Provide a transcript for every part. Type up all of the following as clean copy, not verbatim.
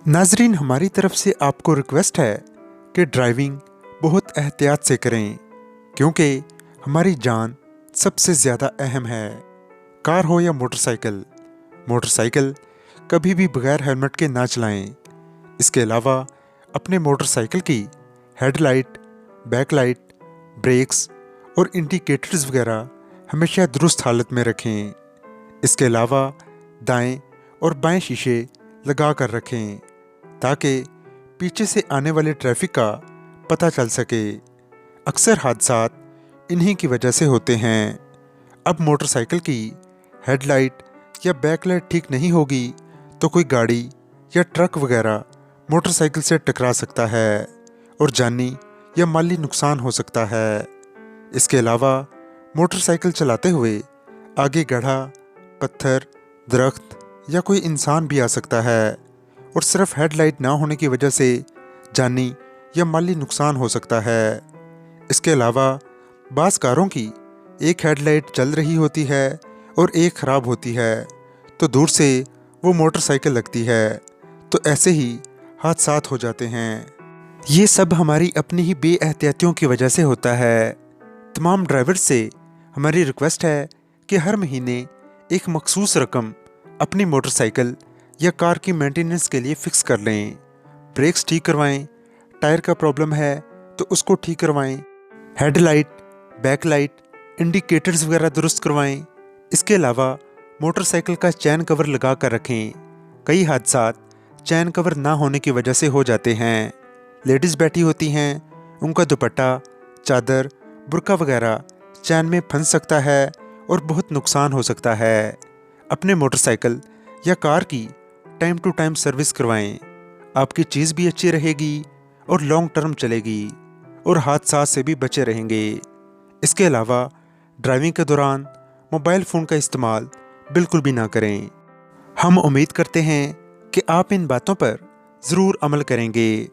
नाजरीन, हमारी तरफ से आपको रिक्वेस्ट है कि ड्राइविंग बहुत एहतियात से करें, क्योंकि हमारी जान सबसे ज़्यादा अहम है। कार हो या मोटरसाइकिल, मोटरसाइकिल कभी भी बगैर हेलमेट के ना चलाएं। इसके अलावा अपने मोटरसाइकिल की हेडलाइट, बैकलाइट, ब्रेक्स और इंडिकेटर्स वगैरह हमेशा दुरुस्त हालत में रखें। इसके अलावा दाएं और बाएं शीशे लगा कर रखें, ताकि पीछे से आने वाले ट्रैफिक का पता चल सके। अक्सर हादसात इन्हीं की वजह से होते हैं। अब मोटरसाइकिल की हेडलाइट या बैकलाइट ठीक नहीं होगी तो कोई गाड़ी या ट्रक वगैरह मोटरसाइकिल से टकरा सकता है और जानी या माली नुकसान हो सकता है। इसके अलावा मोटरसाइकिल चलाते हुए आगे गड्ढा, पत्थर, दरख्त या कोई इंसान भी आ सकता है और सिर्फ हेडलाइट ना होने की वजह से जानी या माली नुकसान हो सकता है। इसके अलावा बाज़ कारों की एक हेडलाइट चल रही होती है और एक ख़राब होती है, तो दूर से वो मोटरसाइकिल लगती है, तो ऐसे ही हादसात हो जाते हैं। ये सब हमारी अपनी ही बेएहतियातियों की वजह से होता है। तमाम ड्राइवर्स से हमारी रिक्वेस्ट है कि हर महीने एक मखसूस रकम अपनी मोटरसाइकिल या कार की मेंटेनेंस के लिए फ़िक्स कर लें। ब्रेक्स ठीक करवाएं, टायर का प्रॉब्लम है तो उसको ठीक करवाएं, हेडलाइट, बैकलाइट, इंडिकेटर्स वगैरह दुरुस्त करवाएं। इसके अलावा मोटरसाइकिल का चैन कवर लगा कर रखें। कई हादसात चैन कवर ना होने की वजह से हो जाते हैं। लेडीज़ बैठी होती हैं, उनका दुपट्टा, चादर, बुर्का वगैरह चैन में फंस सकता है और बहुत नुकसान हो सकता है। अपने मोटरसाइकिल या कार की टाइम टू टाइम सर्विस करवाएं। आपकी चीज़ भी अच्छी रहेगी और लॉन्ग टर्म चलेगी और हादसा से भी बचे रहेंगे। इसके अलावा ड्राइविंग के दौरान मोबाइल फ़ोन का इस्तेमाल बिल्कुल भी ना करें। हम उम्मीद करते हैं कि आप इन बातों पर ज़रूर अमल करेंगे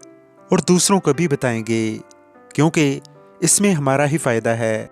और दूसरों को भी बताएंगे, क्योंकि इसमें हमारा ही फ़ायदा है।